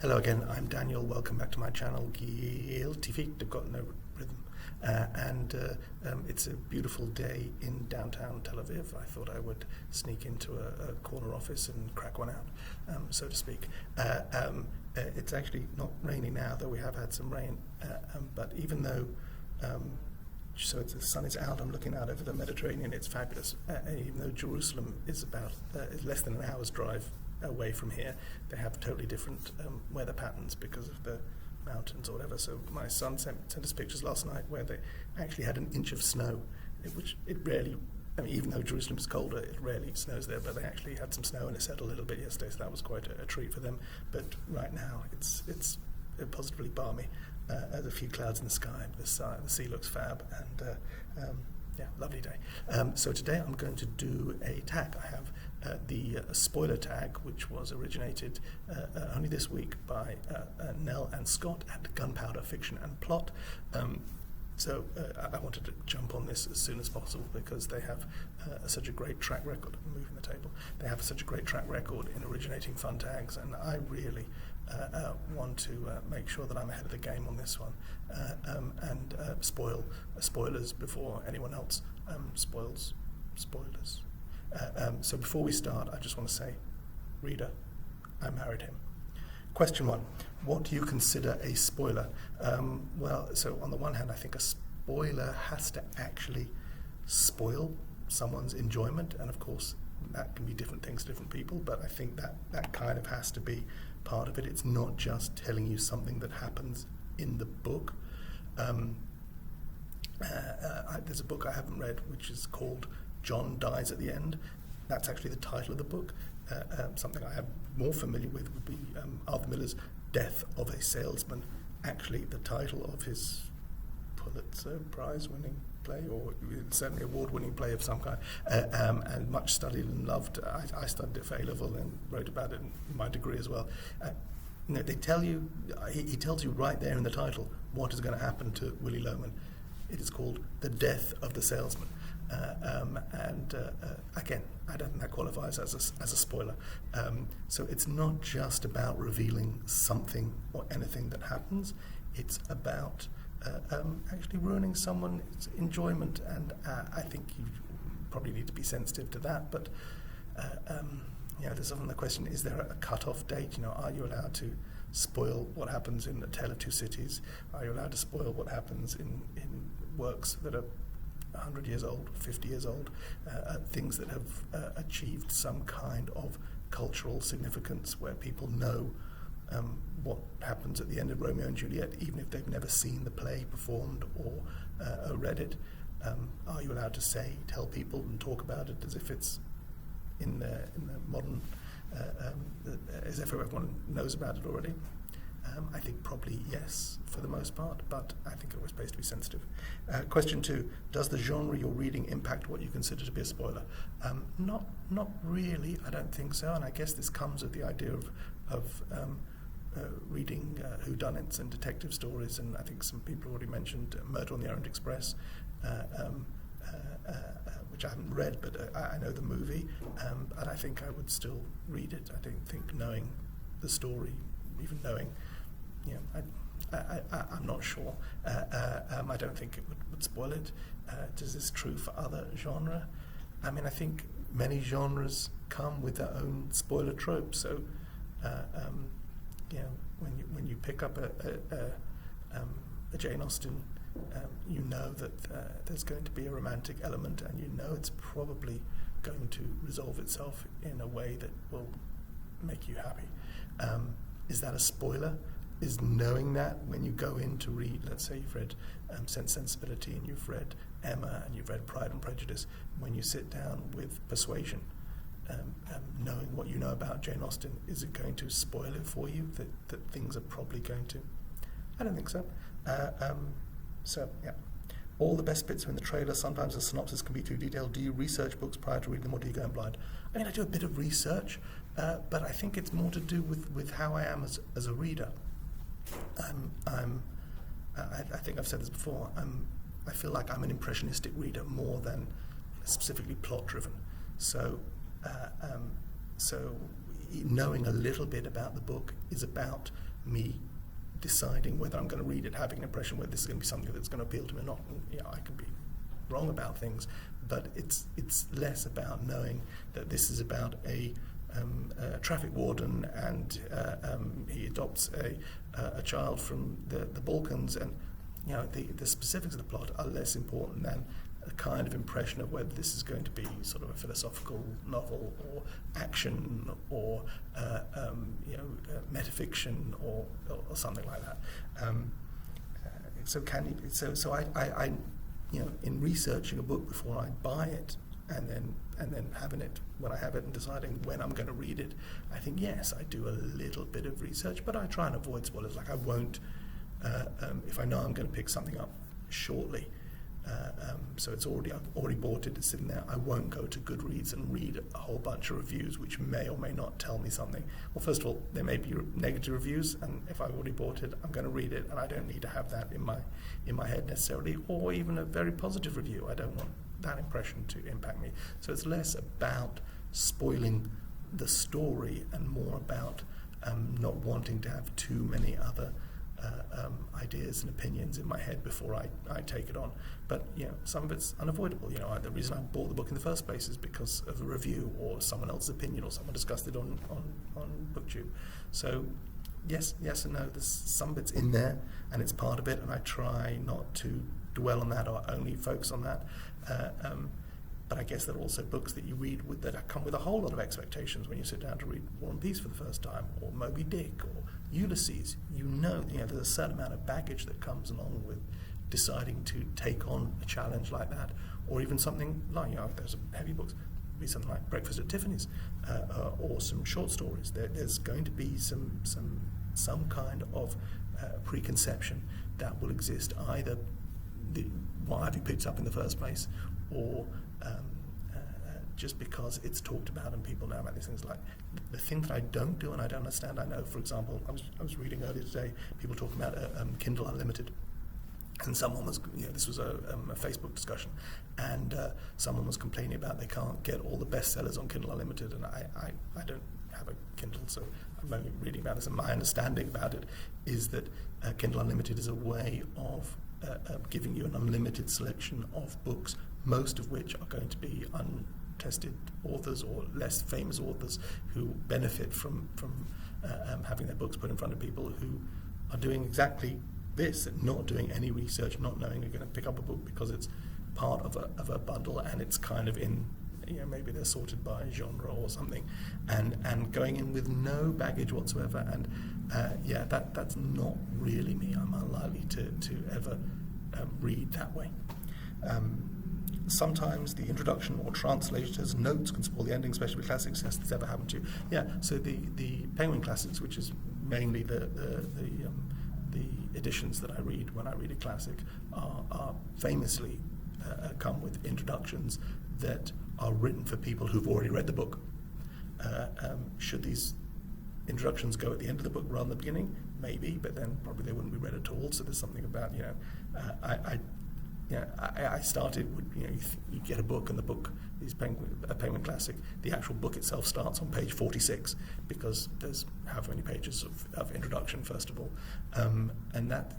Hello again, I'm Daniel. Welcome back to my channel, Guilty Feet. I've got no rhythm. It's a beautiful day in downtown Tel Aviv. I thought I would sneak into a corner office and crack one out, so to speak. It's actually not raining now, though we have had some rain. But even though, the sun is out, I'm looking out over the Mediterranean, it's fabulous. Even though Jerusalem is about less than an hour's drive away from here, they have totally different weather patterns because of the mountains or whatever. So my son sent us pictures last night where they actually had an inch of snow, which it rarely, even though Jerusalem is colder, it rarely snows there, but they actually had some snow and it settled a little bit yesterday, so that was quite a treat for them. But right now it's positively balmy. There's a few clouds in the sky, the sea looks fab, and lovely day. So today I'm going to do a tag. I have the spoiler tag, which was originated only this week by Nelle and Scott at Gunpowder Fiction and Plot. So I wanted to jump on this as soon as possible because they have such a great track record. I'm moving the table. They have such a great track record in originating fun tags, and I really want to make sure that I'm ahead of the game on this one and spoilers before anyone else spoilers. So before we start, I just want to say, reader, I married him. Question 1. What do you consider a spoiler? So on the one hand, I think a spoiler has to actually spoil someone's enjoyment, and of course that can be different things to different people, but I think that kind of has to be part of it. It's not just telling you something that happens in the book. There's a book I haven't read which is called John Dies at the End. That's actually the title of the book. Something I am more familiar with would be Arthur Miller's Death of a Salesman, actually the title of his Pulitzer Prize-winning play, or certainly award-winning play of some kind, and much studied and loved. I studied it for A-level and wrote about it in my degree as well. They tell you, he tells you right there in the title what is going to happen to Willy Loman. It is called The Death of the Salesman. Again, I don't think that qualifies as a spoiler. So it's not just about revealing something or anything that happens. It's about actually ruining someone's enjoyment, and I think you probably need to be sensitive to that. But there's often the question: is there a cut-off date? Are you allowed to spoil what happens in A Tale of Two Cities? Are you allowed to spoil what happens in works that are 100 years old, 50 years old, things that have achieved some kind of cultural significance where people know what happens at the end of Romeo and Juliet, even if they've never seen the play performed or read it? Are you allowed to tell people and talk about it as if it's in the modern, as if everyone knows about it already? I think probably yes, for the most part, but I think it was supposed to be sensitive. Question 2, does the genre you're reading impact what you consider to be a spoiler? Not really, I don't think so, and I guess this comes with the idea of reading whodunits and detective stories, and I think some people already mentioned Murder on the Orient Express, which I haven't read, but I know the movie, and I think I would still read it. I think knowing the story, even knowing, I'm not sure. I don't think it would spoil it. Is this true for other genre? I think many genres come with their own spoiler tropes. So, when you pick up a Jane Austen, you know that there's going to be a romantic element, and you know it's probably going to resolve itself in a way that will make you happy. Is that a spoiler? Is knowing that when you go in to read, let's say you've read Sense and Sensibility and you've read Emma and you've read Pride and Prejudice, when you sit down with Persuasion, knowing what you know about Jane Austen, is it going to spoil it for you that things are probably going to? I don't think so. All the best bits are in the trailer. Sometimes the synopsis can be too detailed. Do you research books prior to reading them, or do you go in blind? I do a bit of research, but I think it's more to do with how I am as a reader. I think I've said this before. I feel like I'm an impressionistic reader more than specifically plot-driven. So knowing a little bit about the book is about me deciding whether I'm going to read it, having an impression whether this is going to be something that's going to appeal to me or not. And, I can be wrong about things, but it's less about knowing that this is about a traffic warden and he adopts a child from the Balkans, and the specifics of the plot are less important than a kind of impression of whether this is going to be sort of a philosophical novel or action or metafiction or something like that. So I in researching a book before I buy it and then having it when I have it and deciding when I'm going to read it, I think yes, I do a little bit of research, but I try and avoid spoilers. Like I won't if I know I'm going to pick something up shortly. So I've already bought it, it's sitting there. I won't go to Goodreads and read a whole bunch of reviews which may or may not tell me something. Well, first of all, there may be negative reviews, and if I've already bought it, I'm going to read it, and I don't need to have that in my head necessarily, or even a very positive review. I don't want that impression to impact me. So it's less about spoiling the story and more about not wanting to have too many other ideas and opinions in my head before I take it on. But some of it's unavoidable. The reason I bought the book in the first place is because of a review or someone else's opinion, or someone discussed it on BookTube. So yes and no. There's some bits in there, and it's part of it, and I try not to dwell on that or only focus on that. But I guess there are also books that you read that come with a whole lot of expectations when you sit down to read War and Peace for the first time, or Moby Dick, or Ulysses. There's a certain amount of baggage that comes along with deciding to take on a challenge like that, or even something like, there's some heavy books, be something like Breakfast at Tiffany's, or some short stories. There's going to be some kind of preconception that will exist, either why have you picked up in the first place, or just because it's talked about and people know about these things. Like the thing that I don't do and I don't understand, I know, for example, I was reading earlier today, people talking about Kindle Unlimited, and someone was, this was a Facebook discussion, and someone was complaining about they can't get all the bestsellers on Kindle Unlimited, and I don't have a Kindle, so I'm only reading about this, and my understanding about it is that Kindle Unlimited is a way of giving you an unlimited selection of books, most of which are going to be untested authors or less famous authors who benefit from having their books put in front of people who are doing exactly this, not doing any research, not knowing you're going to pick up a book because it's part of a bundle, and it's kind of in, maybe they're sorted by genre or something, and going in with no baggage whatsoever, and that's not really me. I'm unlikely to ever read that way. Sometimes the introduction or translators' notes can spoil the ending, especially with classics. Has this ever happened to you? Yeah. So the Penguin Classics, which is mainly the editions that I read when I read a classic, are famously come with introductions that are written for people who've already read the book. Should these introductions go at the end of the book rather than the beginning? Maybe, but then probably they wouldn't be read at all. So there's something about, I started with, you get a book, and the book is a Penguin Classic. The actual book itself starts on page 46 because there's however many pages of introduction, first of all. And that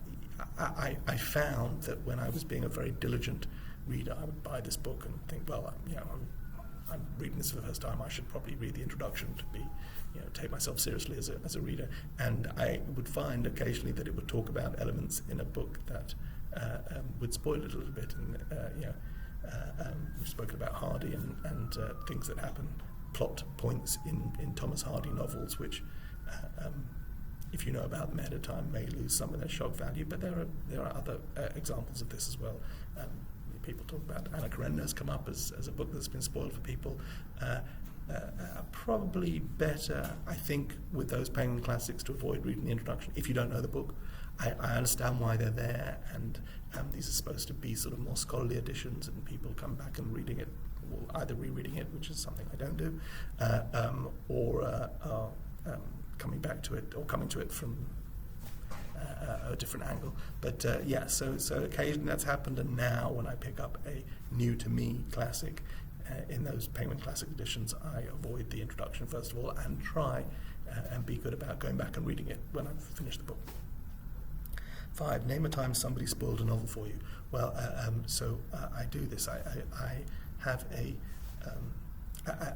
I found that when I was being a very diligent reader, I would buy this book and think, well, I'm reading this for the first time, I should probably read the introduction to be, take myself seriously as a reader. And I would find occasionally that it would talk about elements in a book that would spoil it a little bit. And we've spoken about Hardy and things that happen, plot points in Thomas Hardy novels, which, if you know about them ahead of time, may lose some of their shock value. But there are other examples of this as well. People talk about Anna Karenina's come up as a book that's been spoiled for people. Probably better, I think, with those Penguin Classics to avoid reading the introduction if you don't know the book. I understand why they're there, and these are supposed to be sort of more scholarly editions, and people come back and reading it, or either rereading it, which is something I don't do, or coming back to it, or coming to it from a different angle. But so occasionally that's happened, and now when I pick up a new to me classic in those Penguin Classic editions, I avoid the introduction first of all, and try and be good about going back and reading it when I've finished the book. 5, name a time somebody spoiled a novel for you. Well, I do this. I have a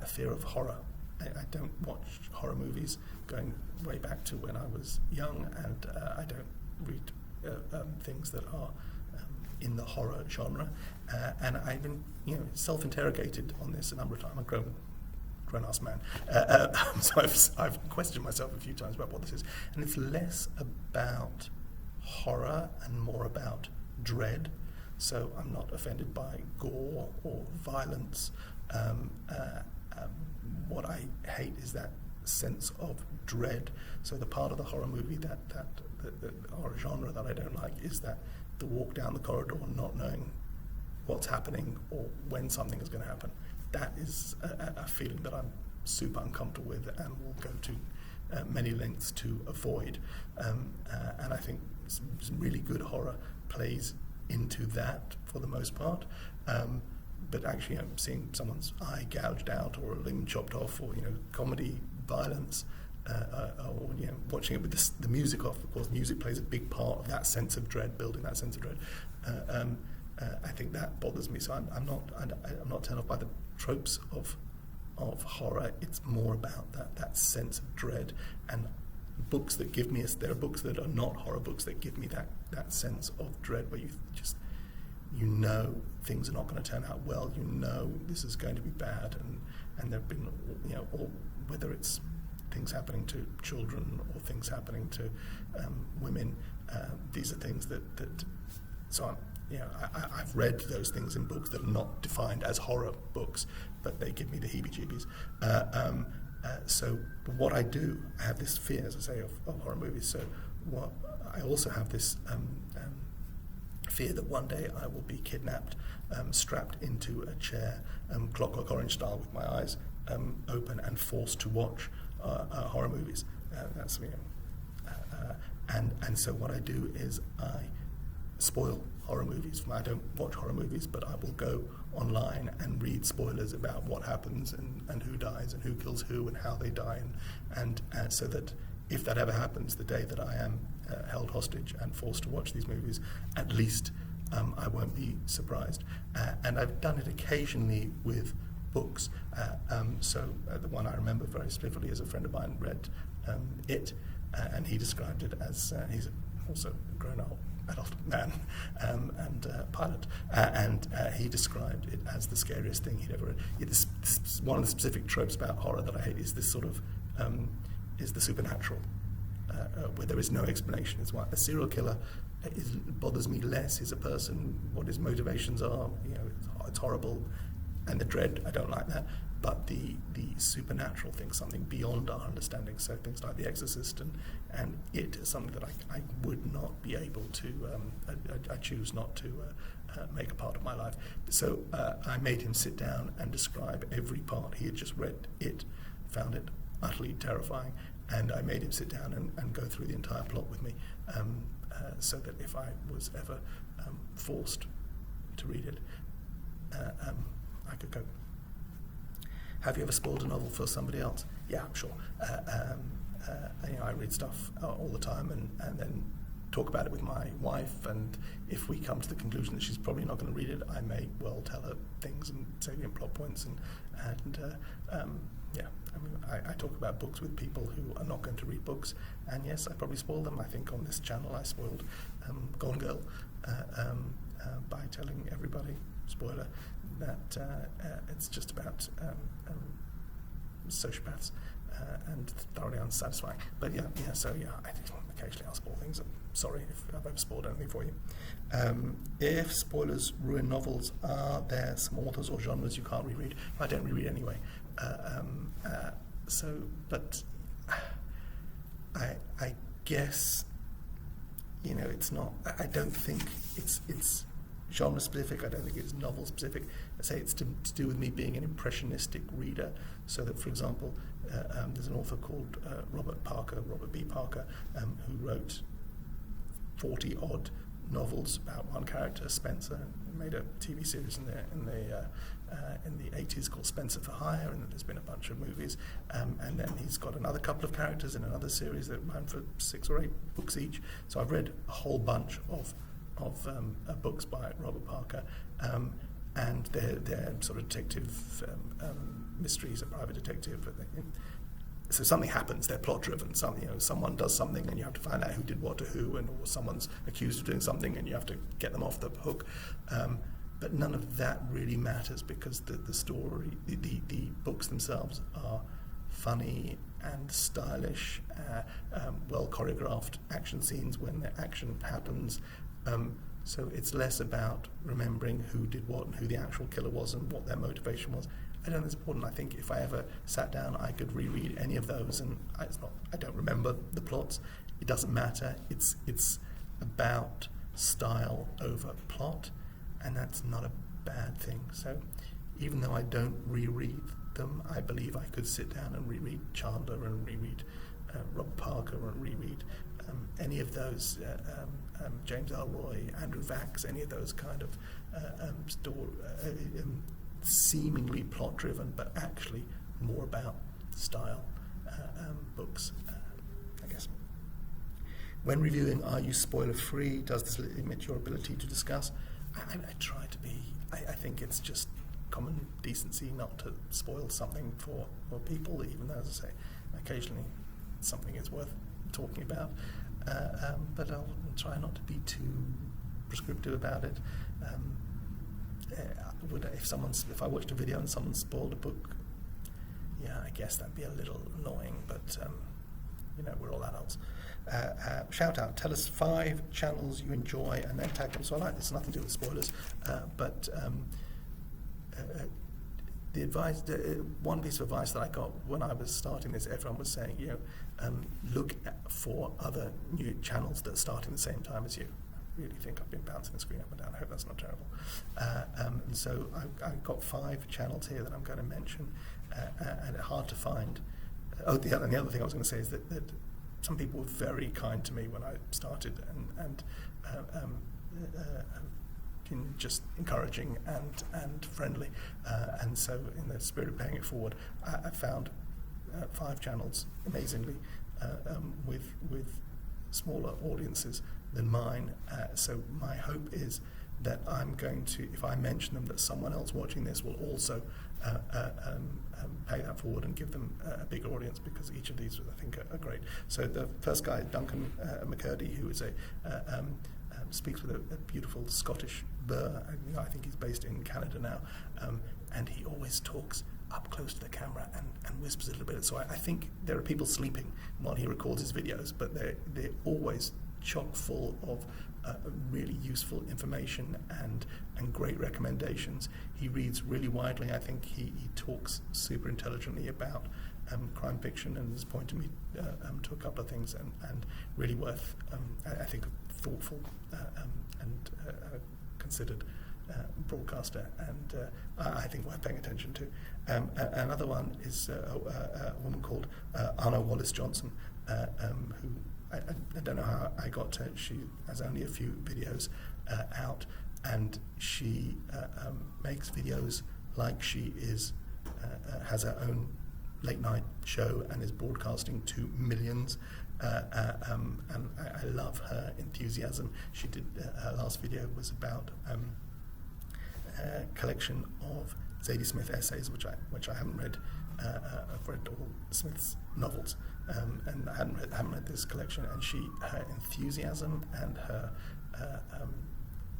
fear of horror. I don't watch horror movies going way back to when I was young, and I don't read things that are in the horror genre. And I've been, self-interrogated on this a number of times. I'm a grown-ass man. So I've questioned myself a few times about what this is. And it's less about horror and more about dread. So I'm not offended by gore or violence. What I hate is that sense of dread. So the part of the horror movie the horror genre that I don't like is that the walk down the corridor not knowing what's happening or when something is going to happen. That is a feeling that I'm super uncomfortable with and will go to many lengths to avoid. And I think some really good horror plays into that for the most part. But actually, seeing someone's eye gouged out or a limb chopped off, or comedy, violence, or watching it with the music off. Of course, music plays a big part of that sense of dread, building that sense of dread. I think that bothers me. So I'm not turned off by the tropes of horror. It's more about that sense of dread, and books that give me there are books that are not horror books that give me that sense of dread, where you just things are not going to turn out well. This is going to be bad, and there've been or whether it's things happening to children or things happening to women. These are things that so I've read those things in books that are not defined as horror books, but they give me the heebie-jeebies. So what I do, I have this fear, as I say, of horror movies. So what I also have this fear that one day I will be kidnapped, strapped into a chair, Clockwork Orange style, with my eyes open and forced to watch horror movies. That's and so what I do is I spoil horror movies. I don't watch horror movies, but I will go online and read spoilers about what happens and who dies and who kills who and how they die, and so that if that ever happens, the day that I am held hostage and forced to watch these movies, at least I won't be surprised. And I've done it occasionally with books. So the one I remember very specifically is a friend of mine read it, and he described it as he's also a grown-up adult man and pilot, and he described it as the scariest thing he'd ever read. This one of the specific tropes about horror that I hate is this sort of is the supernatural, where there is no explanation. It's why a serial killer bothers me less. He's a person, what his motivations are, it's horrible, and the dread, I don't like that. But the supernatural thing, something beyond our understanding, so things like The Exorcist and it is something that I would not be able to, I choose not to make a part of my life. So I made him sit down and describe every part. He had just read it, found it utterly terrifying, and I made him sit down and go through the entire plot with me, so that if I was ever forced to read it, I could go. Have you ever spoiled a novel for somebody else? Yeah, I'm sure. I read stuff all the time and then talk about it with my wife, and if we come to the conclusion that she's probably not going to read it, I may well tell her things and salient plot points, I talk about books with people who are not going to read books, and yes, I probably spoil them. I think on this channel I spoiled Gone Girl by telling everybody, spoiler, that it's just about sociopaths and thoroughly unsatisfying. But I think occasionally I'll spoil things. I'm sorry if I've ever spoiled anything for you. If spoilers ruin novels, are there some authors or genres you can't reread? I don't reread anyway. But I guess, it's not. I don't think it's genre specific. I don't think it's novel specific. I say it's to do with me being an impressionistic reader. So that, for example, there's an author called Robert B. Parker, who wrote 40 odd novels about one character, Spencer. He made a TV series in the 80s called Spencer for Hire, and there's been a bunch of movies. And then he's got another couple of characters in another series that ran for 6 or 8 books each. So I've read a whole bunch of books by Robert Parker, and they're sort of detective mysteries, a private detective. So something happens, they're plot driven. Someone does something and you have to find out who did what to who, or someone's accused of doing something and you have to get them off the hook. But none of that really matters, because the story, the books themselves are funny and stylish, well choreographed action scenes when the action happens. So it's less about remembering who did what and who the actual killer was and what their motivation was. I don't think it's important. I think if I ever sat down, I could reread any of those, and I don't remember the plots. It doesn't matter. It's about style over plot, and that's not a bad thing. So even though I don't reread them, I believe I could sit down and reread Chandler and reread Robert Parker and reread any of those, James Elroy, Andrew Vax, any of those kind of seemingly plot-driven, but actually more about style books, I guess. When reviewing, are you spoiler-free? Does this limit your ability to discuss? I try to be. I think it's just common decency not to spoil something for people, even though, as I say, occasionally something is worth talking about. But I'll try not to be too prescriptive about it. If I watched a video and someone spoiled a book, yeah, I guess that'd be a little annoying, but we're all adults. Shout out, tell us 5 channels you enjoy and then tag them. So I like this, nothing to do with spoilers, but the advice, one piece of advice that I got when I was starting this, everyone was saying, look for other new channels that start in the same time as you. I really think I've been bouncing the screen up and down. I hope that's not terrible. And so I've got 5 channels here that I'm going to mention, and they're hard to find. The other thing I was going to say is that some people were very kind to me when I started, and just encouraging and friendly. And so in the spirit of paying it forward, I found 5 channels, amazingly, with smaller audiences than mine. So my hope is that I'm going to, if I mention them, that someone else watching this will also pay that forward and give them a bigger audience, because each of these, I think, are great. So the first guy, Duncan McCurdy, who is speaks with a beautiful Scottish burr. I think he's based in Canada now, and he always talks up close to the camera and whispers a little bit. So I think there are people sleeping while he records his videos, but they're always chock full of really useful information and great recommendations. He reads really widely. I think he talks super intelligently about crime fiction, and has pointed me to a couple of things, and really worth, I think, a thoughtful and considered broadcaster, and I think worth paying attention to. Another one is a woman called Anna Wallace Johnson, who I don't know how I got to. She has only a few videos out, and she makes videos like she has her own late night show and is broadcasting to millions. And I love her enthusiasm. She did her last video was about a collection of Zadie Smith essays, which I haven't read. I've read all Smith's novels, and I haven't read this collection. And her enthusiasm and her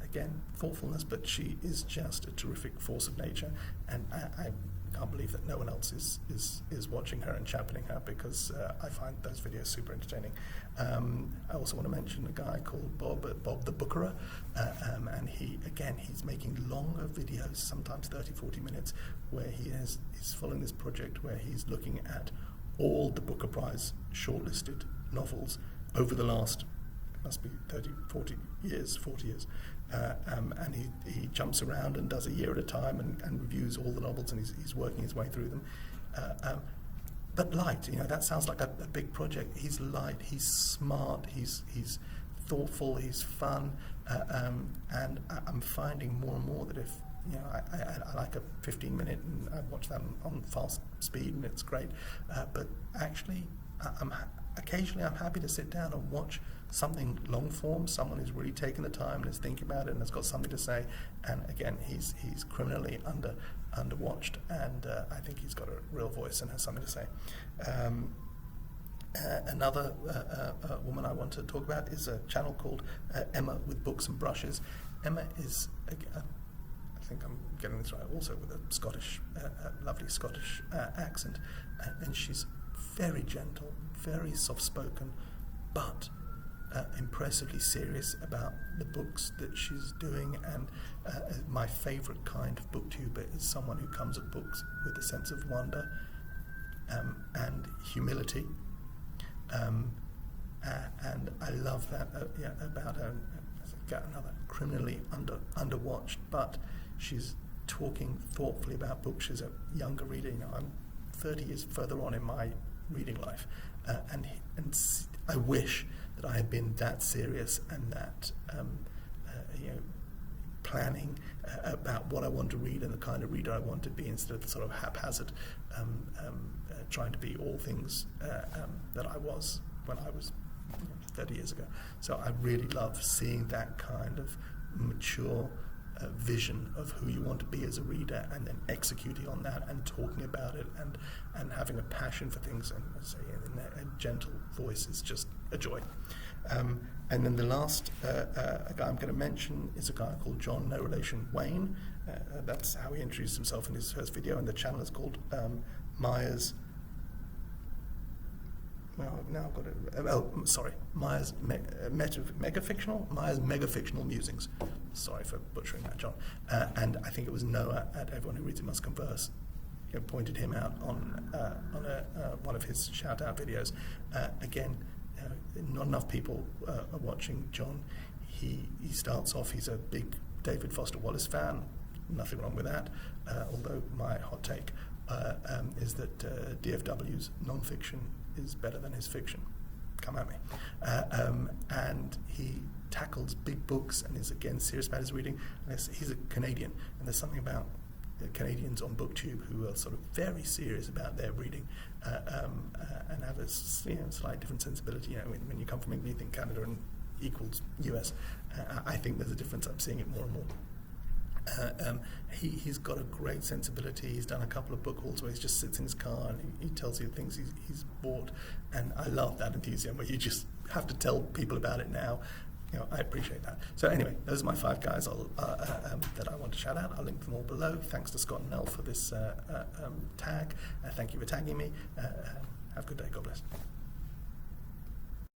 again thoughtfulness, but she is just a terrific force of nature, and I can't believe that no one else is watching her and championing her, because I find those videos super entertaining. I also want to mention a guy called Bob the Bookerer, and he's making longer videos, sometimes 30-40 minutes, where he's following this project where he's looking at all the Booker Prize shortlisted novels over the last, must be 40 years, and he jumps around and does a year at a time and reviews all the novels, and he's working his way through them. But light, that sounds like a big project. He's light, he's smart, he's thoughtful, he's fun, And I'm finding more and more that if I like a 15-minute, and I watch that on fast speed, and it's great. But actually, occasionally I'm happy to sit down and watch something long form, someone who's really taken the time and is thinking about it and has got something to say. And again, he's criminally underwatched, and I think he's got a real voice and has something to say. Another woman I want to talk about is a channel called Emma with Books and Brushes. Emma is, I think I'm getting this right, also with a Scottish, lovely Scottish accent, and she's very gentle, very soft-spoken, but impressively serious about the books that she's doing. And my favourite kind of booktuber is someone who comes at books with a sense of wonder and humility. And I love that about her. Got another criminally underwatched, but she's talking thoughtfully about books. She's a younger reader. I'm 30 years further on in my reading life, and I wish that I had been that serious and that planning about what I want to read and the kind of reader I want to be, instead of the sort of haphazard trying to be all things that I was when I was 30 years ago. So I really love seeing that kind of mature vision of who you want to be as a reader, and then executing on that and talking about it and having a passion for things, and a gentle voice is just a joy. And then the last guy I'm going to mention is a guy called John, no relation Wayne. That's how he introduced himself in his first video, and the channel is called Myers. Well, now I've got it. Myers Megafictional? Myers Megafictional Musings. Sorry for butchering that, John. And I think it was Noah at Everyone Who Reads It Must Converse pointed him out on one of his shout-out videos. Again, not enough people are watching John. He starts off, he's a big David Foster Wallace fan. Nothing wrong with that. Although my hot take is that DFW's non-fiction is better than his fiction. Come at me. And he tackles big books and is again serious about his reading. He's a Canadian, and there's something about Canadians on BookTube who are sort of very serious about their reading and have a slight different sensibility. When you come from England, you think Canada and equals US. I think there's a difference. I'm seeing it more and more. He's got a great sensibility. He's done a couple of book hauls where he just sits in his car and he tells you things he's bought, and I love that enthusiasm where you just have to tell people about it now. I appreciate that. So anyway, those are my 5 guys that I want to shout out. I'll link them all below. Thanks to Scott and Nell for this tag. Thank you for tagging me. Have a good day. God bless.